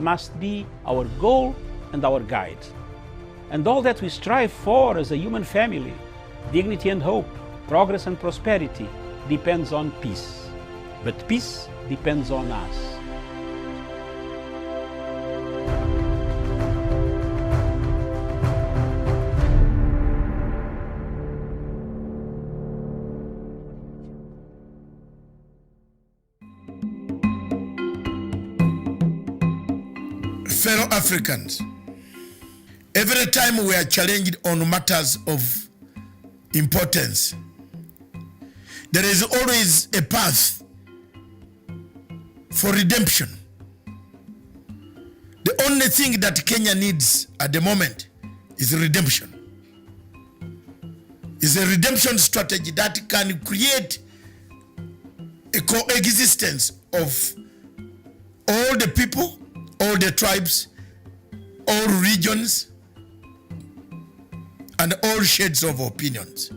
must be our goal and our guide. And all that we strive for as a human family, dignity and hope, progress and prosperity, depends on peace. But peace depends on us. Fellow Africans, every time we are challenged on matters of importance, there is always a path for redemption. The only thing that Kenya needs at the moment is redemption. It's a redemption strategy that can create a coexistence of all the people, all the tribes, all regions, and all shades of opinions.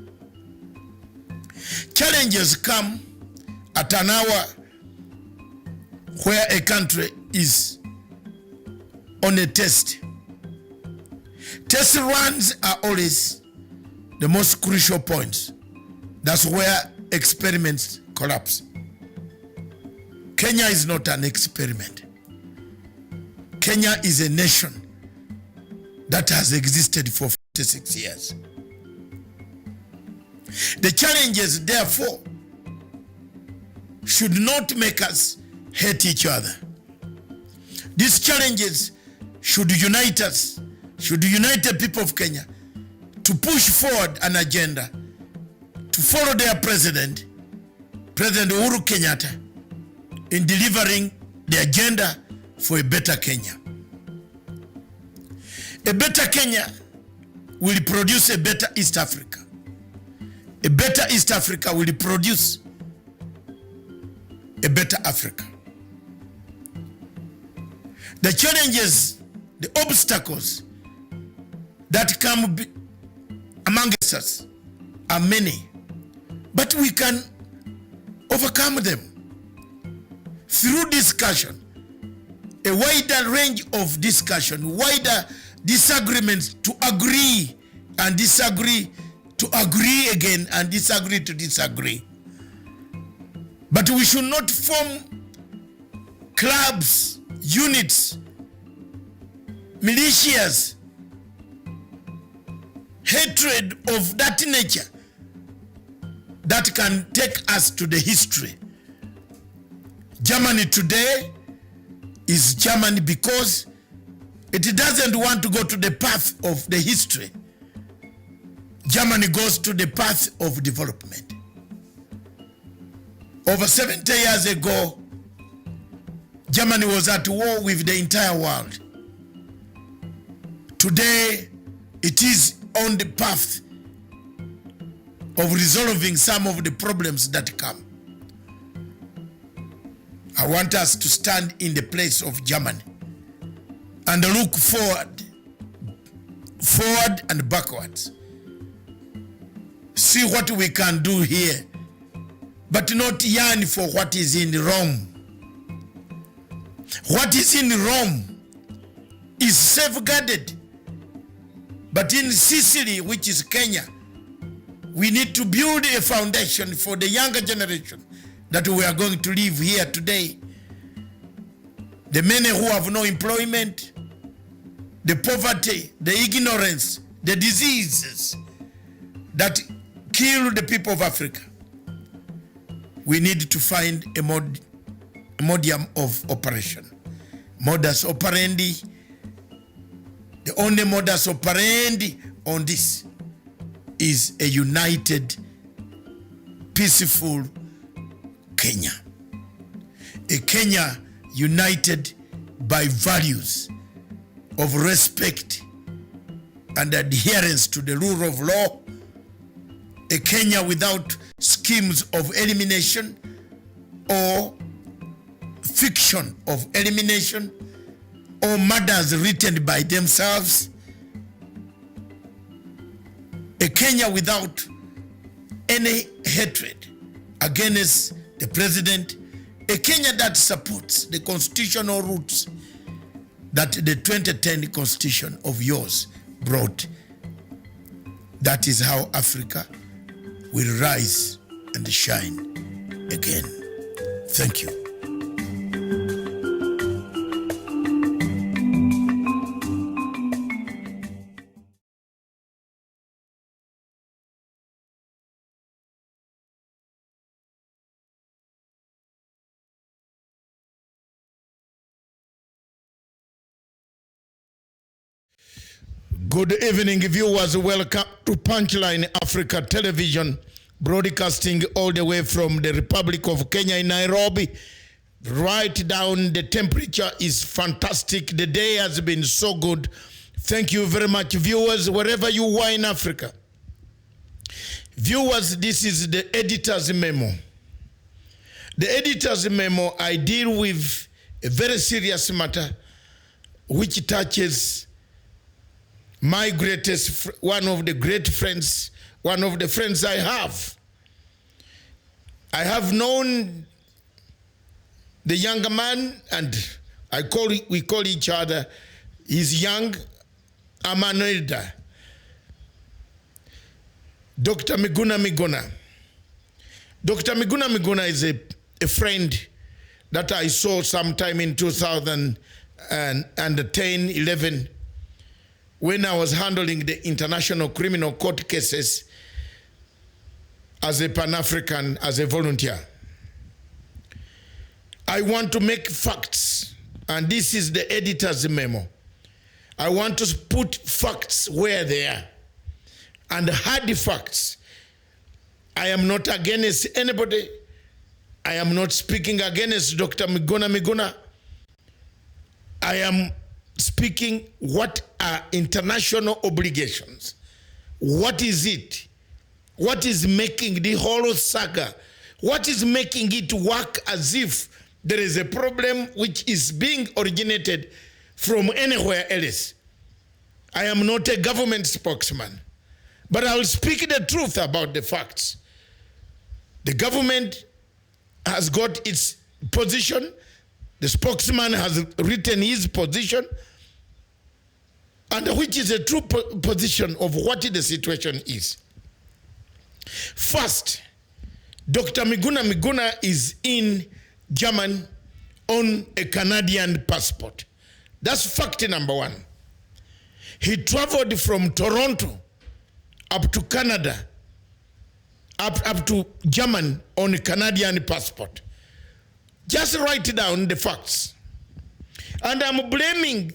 Challenges come at an hour where a country is on a test. Test runs are always the most crucial points. That's where experiments collapse. Kenya is not an experiment. Kenya is a nation that has existed for 56 years. The challenges, therefore, should not make us hate each other. These challenges should unite us, should unite the people of Kenya to push forward an agenda, to follow their president, President Uhuru Kenyatta, in delivering the agenda for a better Kenya. A better Kenya will produce a better East Africa. A better East Africa will produce a better Africa. The challenges, the obstacles that come amongst us are many, but we can overcome them through discussion, a wider range of discussion, wider disagreements to agree and disagree, to agree again and disagree to disagree. But we should not form clubs, units, militias, hatred of that nature that can take us to the history. Germany today is Germany because it doesn't want to go to the path of the history. Germany goes to the path of development. Over 70 years ago, Germany was at war with the entire world. Today, it is on the path of resolving some of the problems that come. I want us to stand in the place of Germany and look forward and backwards. See what we can do here, but not yearn for what is in Rome. What is in Rome is safeguarded, but in Sicily, which is Kenya, we need to build a foundation for the younger generation that we are going to live here today. The many who have no employment, the poverty, the ignorance, the diseases that kill the people of Africa. We need to find a modium of operation. Modus operandi. The only modus operandi on this is a united, peaceful Kenya. A Kenya united by values of respect and adherence to the rule of law. A Kenya without schemes of elimination or fiction of elimination or murders written by themselves. A Kenya without any hatred against the president. A Kenya that supports the constitutional roots that the 2010 constitution of yours brought. That is how Africa will rise and shine again. Thank you. Good evening, viewers. Welcome to Punchline Africa Television, broadcasting all the way from the Republic of Kenya in Nairobi. Right down, the temperature is fantastic. The day has been so good. Thank you very much, viewers, wherever you are in Africa. Viewers, this is the editor's memo. The editor's memo, I deal with a very serious matter which touches my greatest, one of the great friends, one of the friends I have. I have known the younger man, and we call each other, he's young, I'm an elder. Dr. Miguna Miguna. Dr. Miguna Miguna is a friend that I saw sometime in 2010-11, when I was handling the international criminal court cases as a Pan-African, as a volunteer. I want to make facts, and this is the editor's memo. I want to put facts where they are, and hard facts. I am not against anybody. I am not speaking against Dr. Miguna Miguna. I am speaking what are international obligations. What is it? What is making the whole saga? What is making it work as if there is a problem which is being originated from anywhere else? I am not a government spokesman, but I will speak the truth about the facts. The government has got its position. The spokesman has written his position, and which is a true position of what the situation is. First, Dr. Miguna Miguna is in Germany on a Canadian passport. That's fact number one. He traveled from Toronto up to Canada, up to Germany on a Canadian passport. Just write down the facts. And I'm blaming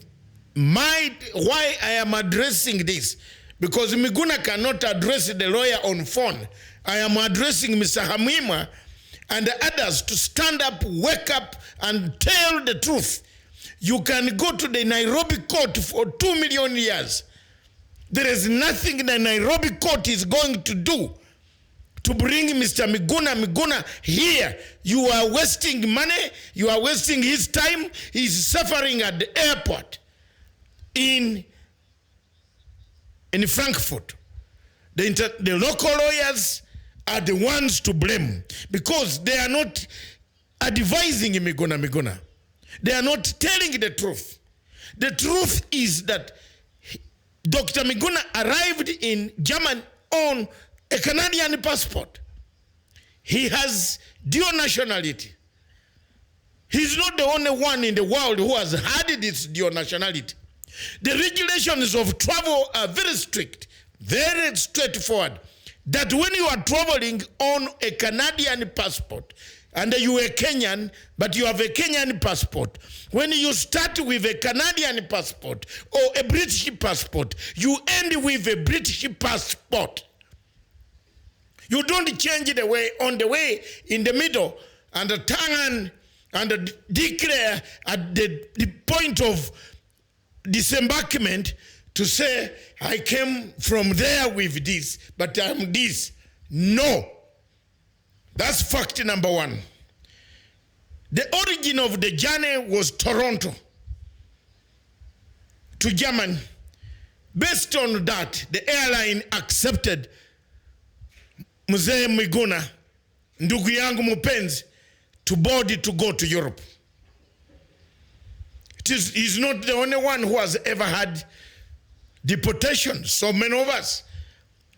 why I am addressing this, because Miguna cannot address the lawyer on phone. I am addressing Mr. Hamima and the others to stand up, wake up, and tell the truth. You can go to the Nairobi court for 2 million years. There is nothing the Nairobi court is going to do to bring Mr. Miguna Miguna here. You are wasting money. You are wasting his time. He's suffering at the airport in Frankfurt. The local lawyers are the ones to blame, because they are not advising Miguna Miguna. They are not telling the truth. The truth is that Dr. Miguna arrived in Germany on a Canadian passport. He has dual nationality. He's not the only one in the world who has had this dual nationality. The regulations of travel are very strict, very straightforward, that when you are traveling on a Canadian passport, and you are Kenyan, but you have a Kenyan passport, when you start with a Canadian passport or a British passport, you end with a British passport. You don't change the way on the way in the middle and turn and declare at the point of disembarkment to say, I came from there with this, but I'm this. No. That's fact number one. The origin of the journey was Toronto to Germany. Based on that, the airline accepted Mzee Miguna, ndugu yangu mupenzi, to board to go to Europe. He's not the only one who has ever had deportation. So many of us,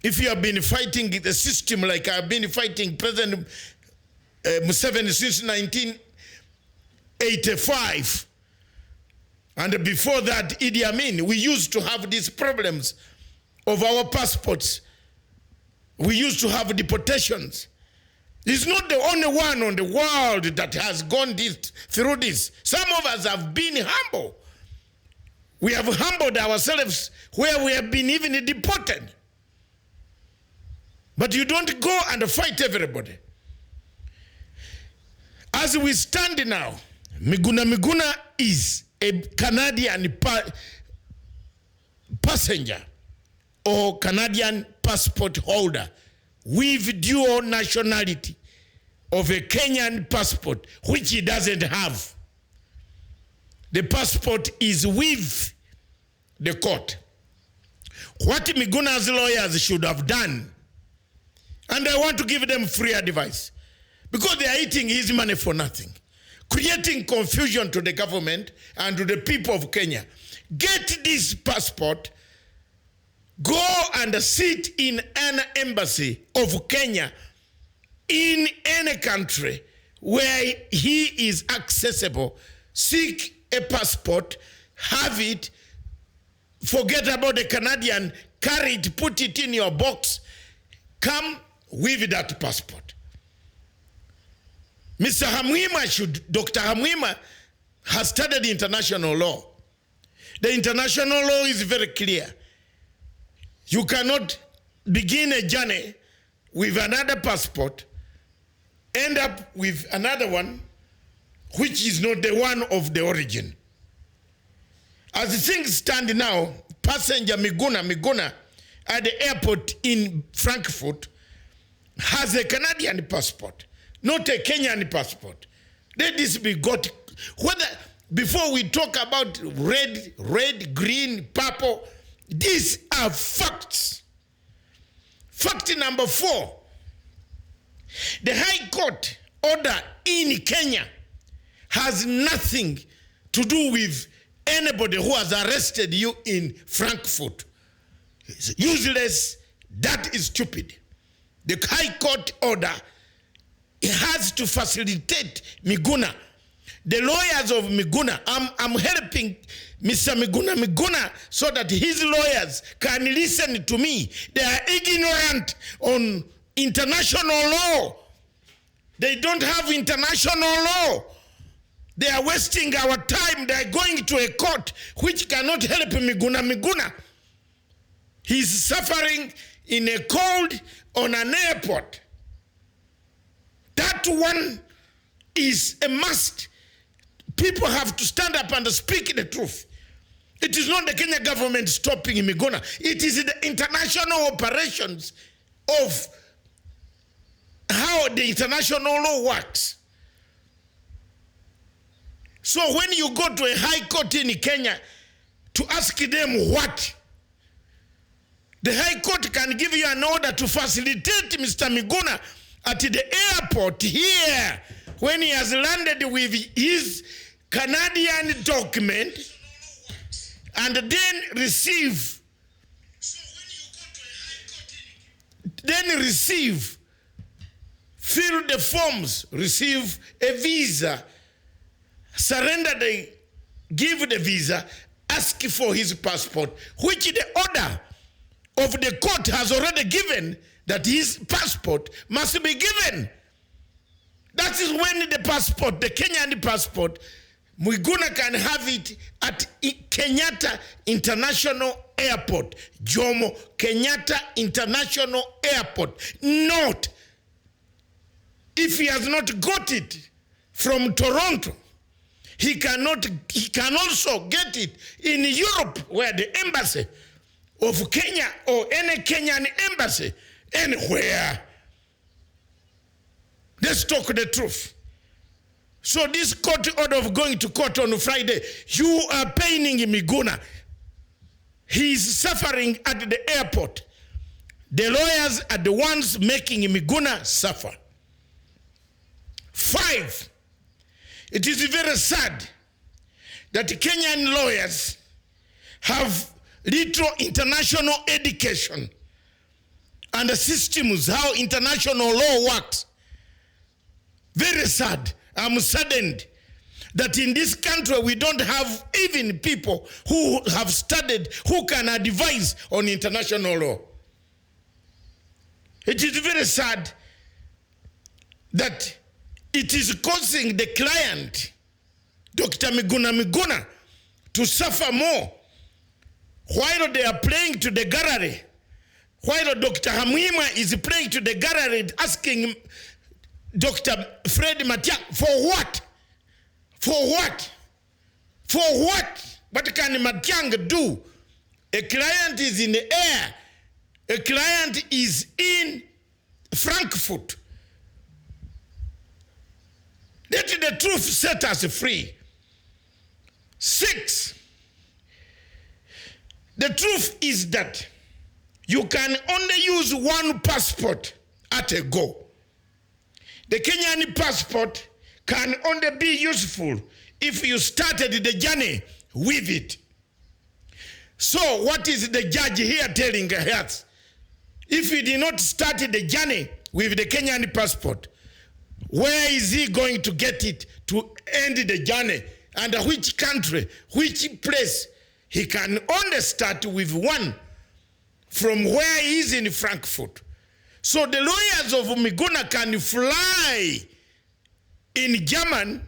if you have been fighting the system like I've been fighting President Museveni since 1985, and before that Idi Amin, we used to have these problems of our passports. We used to have deportations. He's not the only one on the world that has gone through this. Some of us have been humble. We have humbled ourselves where we have been even deported. But you don't go and fight everybody. As we stand now, Miguna Miguna is a Canadian passenger or Canadian passport holder with dual nationality of a Kenyan passport, which he doesn't have. The passport is with the court. What Miguna's lawyers should have done, and I want to give them free advice, because they are eating his money for nothing, creating confusion to the government and to the people of Kenya. Get this passport, go and sit in an embassy of Kenya in any country where he is accessible. Seek a passport, have it, forget about the Canadian, carry it, put it in your box, come with that passport. Mr. Dr. Hamwima has studied international law. The international law is very clear. You cannot begin a journey with another passport, end up with another one, which is not the one of the origin. As things stand now, passenger Miguna at the airport in Frankfurt has a Canadian passport, not a Kenyan passport. Let this be got. Before we talk about red, green, purple, these are facts. Fact number 4. The High Court order in Kenya has nothing to do with anybody who has arrested you in Frankfurt. It's useless. That is stupid. The High Court order, it has to facilitate Miguna. The lawyers of Miguna, I'm helping Mr. Miguna so that his lawyers can listen to me. They are ignorant on international law. They don't have international law. They are wasting our time. They are going to a court which cannot help Miguna. He's suffering in a cold on an airport. That one is a must. People have to stand up and speak the truth. It is not the Kenya government stopping Miguna. It is the international operations of how the international law works. So when you go to a high court in Kenya to ask them what, the high court can give you an order to facilitate Mr. Miguna at the airport here when he has landed with his Canadian document and then receive fill the forms, receive a visa, surrender give the visa, ask for his passport, which the order of the court has already given that his passport must be given. That is when the passport, the Kenyan passport, Miguna can have it at Kenyatta International Airport, Jomo Kenyatta International Airport. Note, if he has not got it from Toronto, he can also get it in Europe, where the embassy of Kenya or any Kenyan embassy, anywhere. Let's talk the truth. So this court order of going to court on Friday, you are paining Miguna. He's suffering at the airport. The lawyers are the ones making Miguna suffer. 5, it is very sad that Kenyan lawyers have little international education and the systems, how international law works. Very sad. I'm saddened that in this country we don't have even people who have studied, who can advise on international law. It is very sad that it is causing the client, Dr. Miguna Miguna, to suffer more while they are playing to the gallery, while Dr. Hamwima is playing to the gallery asking Dr. Fred Matiang'i, for what? For what? For what? What can Matiang'i do? A client is in the air. A client is in Frankfurt. Let the truth set us free. 6, the truth is that you can only use one passport at a go. The Kenyan passport can only be useful if you started the journey with it. So what is the judge here telling us? If he did not start the journey with the Kenyan passport, where is he going to get it to end the journey? And which country, which place? He can only start with one from where he is in Frankfurt. So the lawyers of Miguna can fly in Germany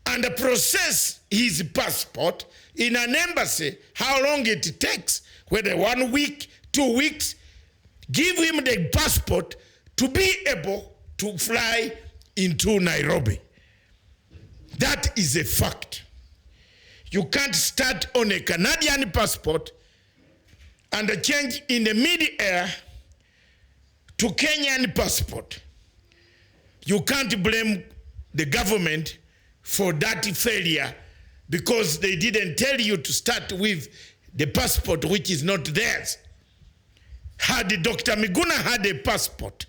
and process his passport in an embassy, how long it takes, whether 1 week, 2 weeks, give him the passport to be able to fly into Nairobi. That is a fact. You can't start on a Canadian passport and change in the mid-air to Kenyan passport. You can't blame the government for that failure because they didn't tell you to start with the passport which is not theirs. Had Dr. Miguna had a passport,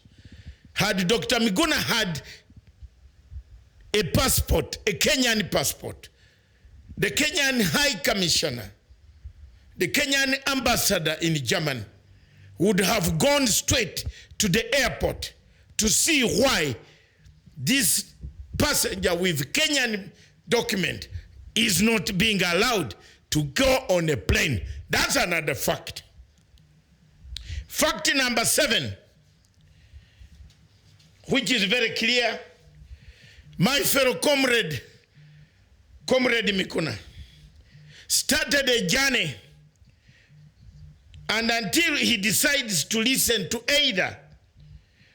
had Dr. Miguna had a passport, a Kenyan passport, the Kenyan High Commissioner, the Kenyan ambassador in Germany would have gone straight to the airport to see why this passenger with Kenyan document is not being allowed to go on a plane. That's another fact. Fact number 7, which is very clear. My fellow comrade Miguna, started a journey, and until he decides to listen to either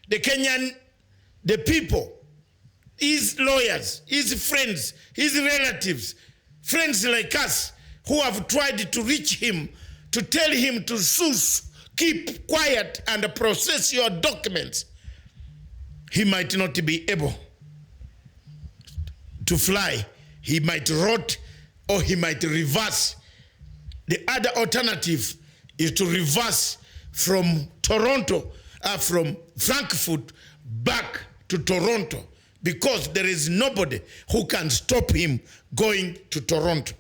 the Kenyan, the people, his lawyers, his friends, his relatives, friends like us who have tried to reach him, to tell him to keep quiet and process your documents, he might not be able to fly. He might rot or he might reverse. The other alternative is to reverse from Toronto, from Frankfurt back to Toronto, because there is nobody who can stop him going to Toronto.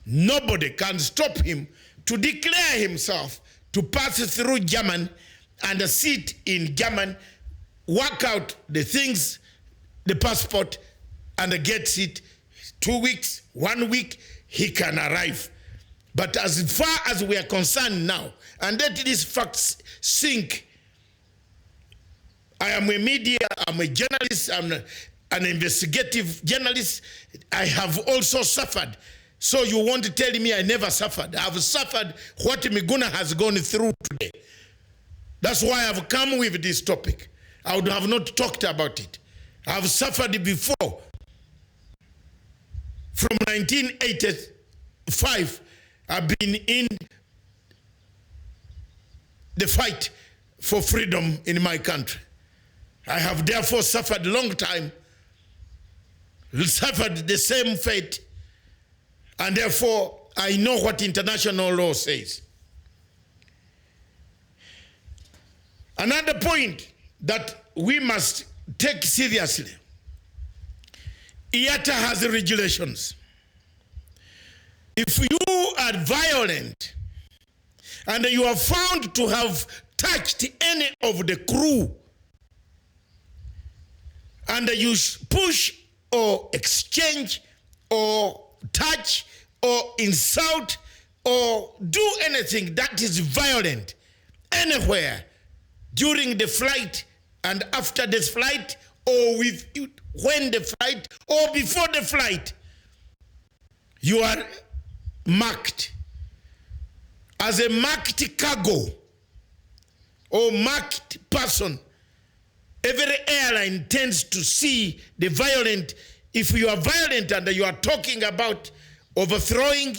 Nobody can stop him to declare himself to pass through Germany and sit in Germany, work out the things, the passport, and gets it 2 weeks, 1 week, he can arrive. But as far as we are concerned now, and let these facts sink, I am a media, I'm a journalist, I'm an investigative journalist. I have also suffered. So you want to tell me I never suffered? I've suffered what Miguna has gone through today. That's why I've come with this topic. I would have not talked about it. I've suffered before. From 1985, I've been in the fight for freedom in my country. I have therefore suffered a long time, suffered the same fate, and therefore I know what international law says. Another point that we must take seriously, IATA has regulations. If you are violent and you are found to have touched any of the crew, and you push or exchange or touch or insult or do anything that is violent anywhere during the flight and after the flight, or with when the flight or before the flight, you are marked as a marked cargo or marked person. Every airline tends to see the violent. If you are violent and you are talking about overthrowing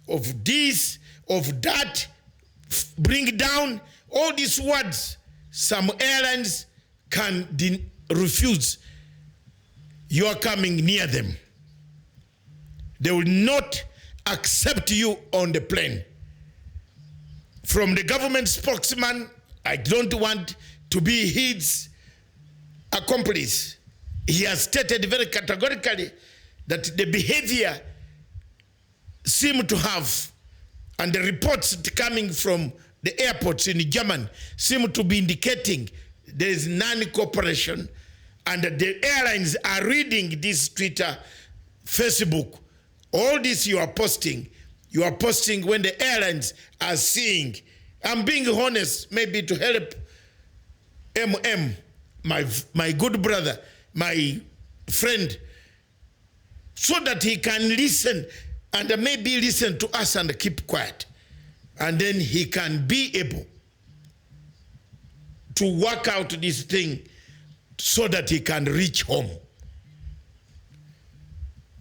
of this, of that, bring down, all these words, some airlines can refuse. You are coming near them. They will not accept you on the plane. From the government spokesman, I don't want to be his accomplice. He has stated very categorically that the behavior seem to have, and the reports coming from the airports in Germany seem to be indicating there is non-cooperation, and the airlines are reading this Twitter, Facebook, all this you are posting when the airlines are seeing. I'm being honest, maybe to help my good brother, my friend, so that he can listen and maybe listen to us and keep quiet. And then he can be able to work out this thing so that he can reach home.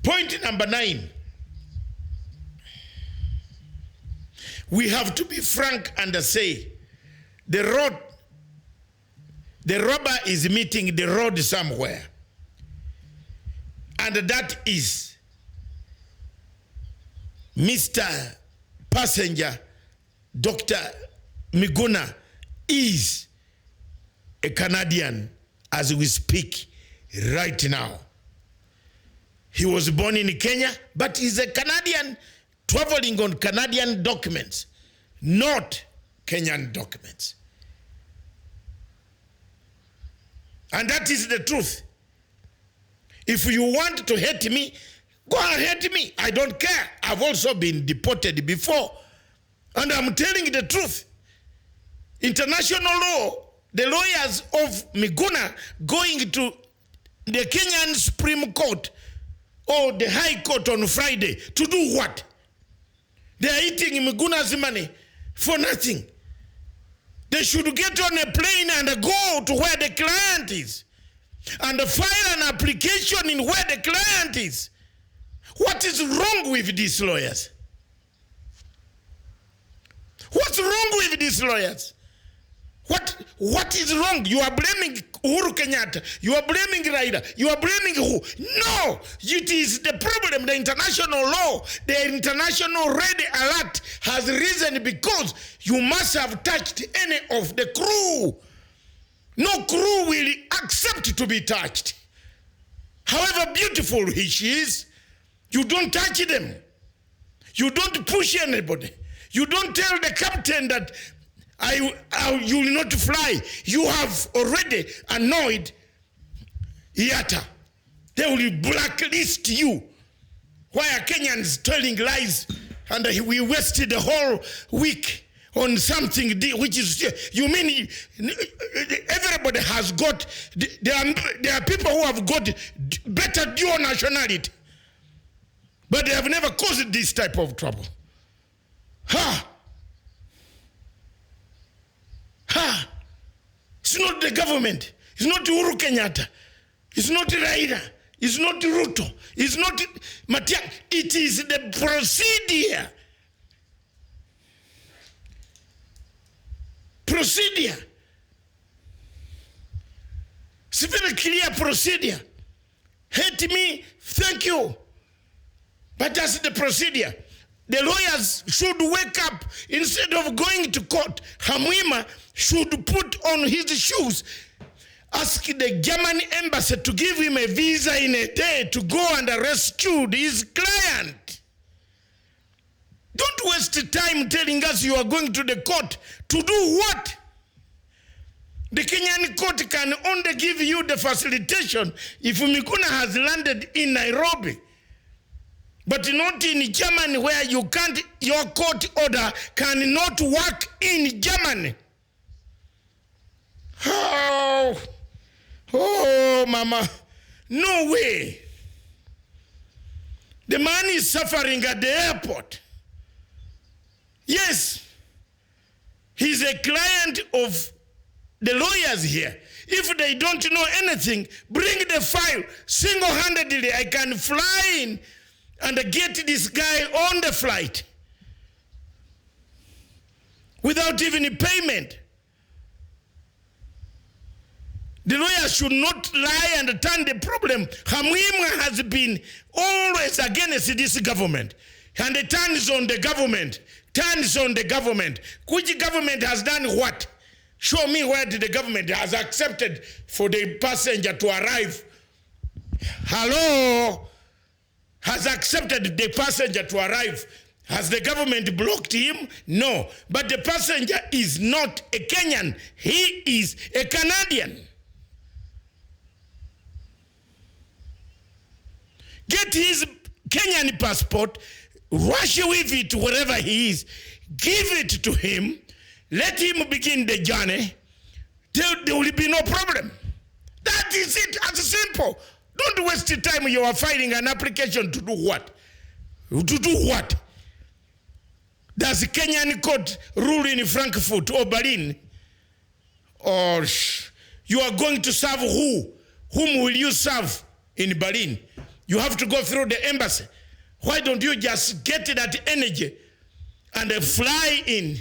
Point number 9. We have to be frank and say, the robber is meeting the road somewhere. And that is Mr. Passenger, Dr. Miguna is a Canadian as we speak right now. He was born in Kenya, but he's a Canadian traveling on Canadian documents, not Kenyan documents. And that is the truth. If you want to hate me, go and hate me. I don't care. I've also been deported before. And I'm telling the truth. International law, the lawyers of Miguna going to the Kenyan Supreme Court or the High Court on Friday to do what? They are eating Miguna's money for nothing. They should get on a plane and go to where the client is and file an application in where the client is. What is wrong with these lawyers? What's wrong with these lawyers? What is wrong? You are blaming Uhuru Kenyatta. You are blaming Raila. You are blaming who? No, it is the problem. The international law, the international red alert has risen because you must have touched any of the crew. No crew will accept to be touched. However beautiful she is, you don't touch them. You don't push anybody. You don't tell the captain that you will not fly. You have already annoyed IATA. They will blacklist you. Why are Kenyans telling lies? And we wasted the whole week on something which is, you mean everybody has got, there are people who have got better dual nationality, but they have never caused this type of trouble. It's not the government. It's not Uhuru Kenyatta. It's not Raila. It's not Ruto. It's not Matia. It is the procedure. Procedure. It's a very clear procedure. Hate me, thank you. But that's the procedure. The lawyers should wake up. Instead of going to court, Hamwima should put on his shoes, ask the German embassy to give him a visa in a day to go and rescue his client. Don't waste time telling us you are going to the court to do what? The Kenyan court can only give you the facilitation if Miguna has landed in Nairobi, but not in Germany, where you can't, your court order cannot work in Germany. Oh, mama, no way. The man is suffering at the airport. Yes, he's a client of the lawyers here. If they don't know anything, bring the file. Single-handedly, I can fly in and get this guy on the flight without even payment. The lawyer should not lie and turn the problem. Hamwima has been always against this government, and it turns on the government. Which government has done what? Show me where the government has accepted for the passenger to arrive. Hello? Has accepted the passenger to arrive. Has the government blocked him? No. But the passenger is not a Kenyan. He is a Canadian. Get his Kenyan passport, rush with it wherever he is, give it to him, let him begin the journey. There will be no problem. That is it, as simple. Don't waste the time you are filing an application to do what? To do what? Does the Kenyan court rule in Frankfurt or Berlin? Or you are going to serve who? Whom will you serve in Berlin? You have to go through the embassy. Why don't you just get that energy and fly in,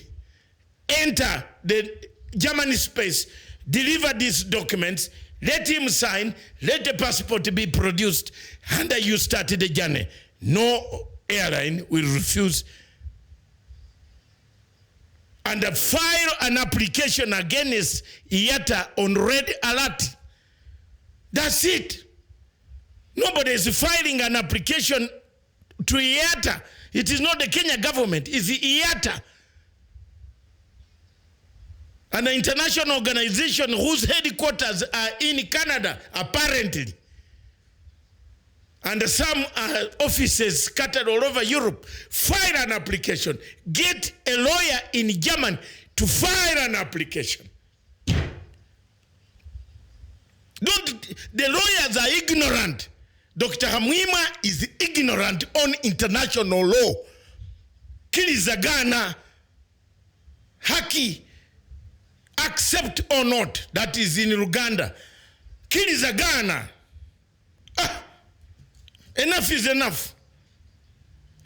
enter the German space, deliver these documents, let him sign, let the passport be produced, and you start the journey. No airline will refuse. And file an application against IATA on red alert. That's it. Nobody is filing an application to IATA. It is not the Kenya government, it's the IATA. An international organization whose headquarters are in Canada, apparently. And some offices scattered all over Europe. File an application. Get a lawyer in Germany to file an application. The lawyers are ignorant. Dr. Hamwima is ignorant on international law. Kilizagana, haki, accept or not, that is in Uganda. Kilizagana. Enough is enough.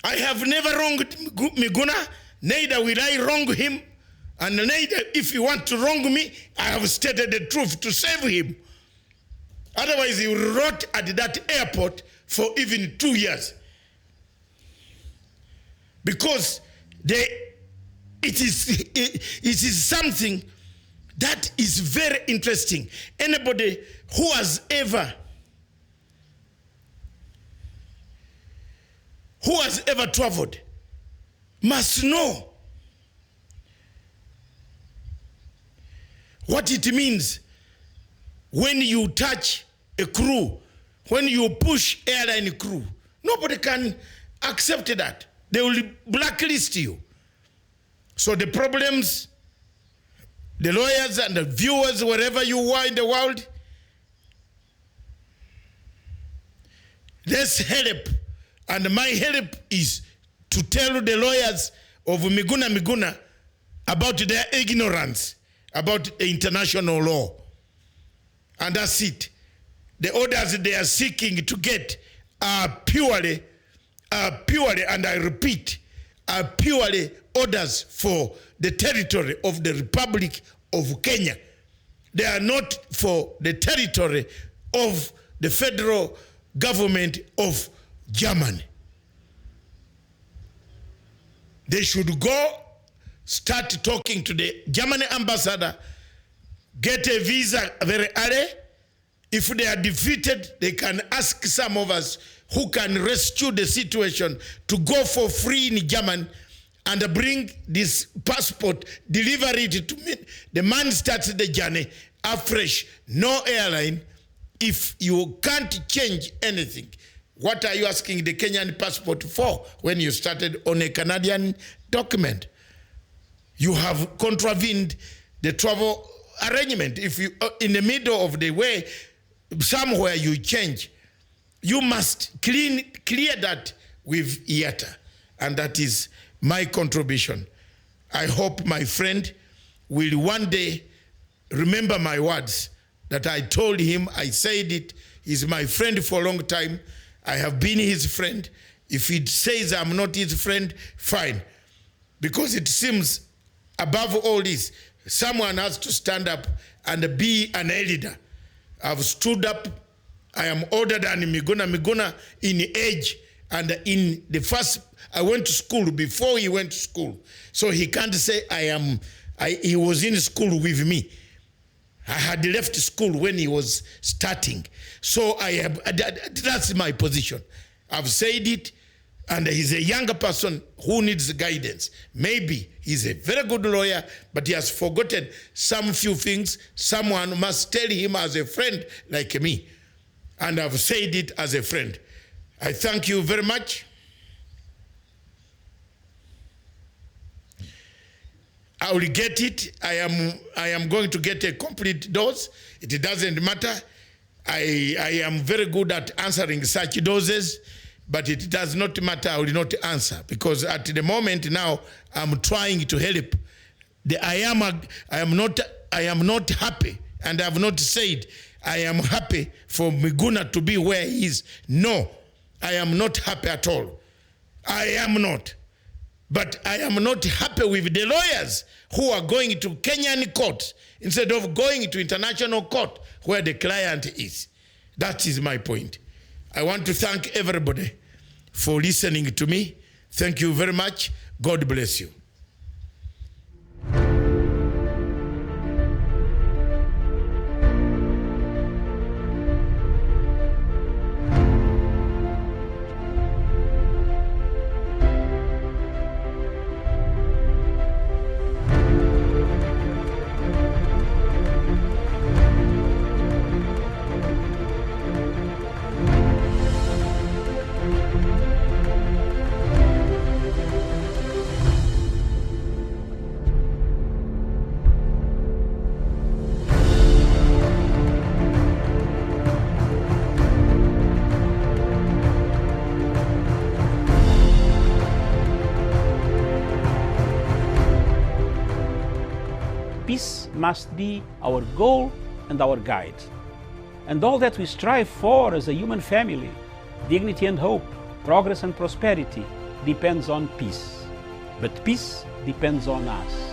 I have never wronged Miguna, neither will I wrong him, and neither, if you want to wrong me, I have stated the truth to save him. Otherwise, he will rot at that airport for even 2 years. Because it is something that is very interesting. Anybody who has ever traveled must know what it means when you touch a crew, when you push airline crew. Nobody can accept that. They will blacklist you. So the problems, the lawyers and the viewers, wherever you are in the world, let's help. And my help is to tell the lawyers of Miguna Miguna about their ignorance about international law. And that's it. The orders they are seeking to get are purely, and I repeat, are purely orders for the territory of the Republic of Kenya. They are not for the territory of the federal government of Germany. They should go start talking to the German ambassador, get a visa very early. If they are defeated, they can ask some of us who can rescue the situation to go for free in Germany and bring this passport, deliver it to me. The man starts the journey afresh, no airline. If you can't change anything, what are you asking the Kenyan passport for when you started on a Canadian document? You have contravened the travel arrangement. If you, in the middle of the way, somewhere you change, you must clear that with IATA. And that is my contribution. I hope my friend will one day remember my words that I told him. I said it. He's my friend for a long time. I have been his friend. If he says I'm not his friend, fine. Because it seems above all this, someone has to stand up and be an elder. I've stood up. I am older than Miguna Miguna in age, and in the first, I went to school before he went to school. So he can't say he was in school with me. I had left school when he was starting. So that's my position. I've said it, and he's a younger person who needs guidance. Maybe he's a very good lawyer, but he has forgotten some few things. Someone must tell him as a friend like me. And I've said it as a friend. I thank you very much. I will get it. I am going to get a complete dose. It doesn't matter. I am very good at answering such doses, but it does not matter. I will not answer because at the moment now I'm trying to help. I am not happy, and I have not said I am happy for Miguna to be where he is. No, I am not happy at all. I am not. But I am not happy with the lawyers who are going to Kenyan court instead of going to international court where the client is. That is my point. I want to thank everybody for listening to me. Thank you very much. God bless you. Peace must be our goal and our guide. And all that we strive for as a human family, dignity and hope, progress and prosperity, depends on peace. But peace depends on us.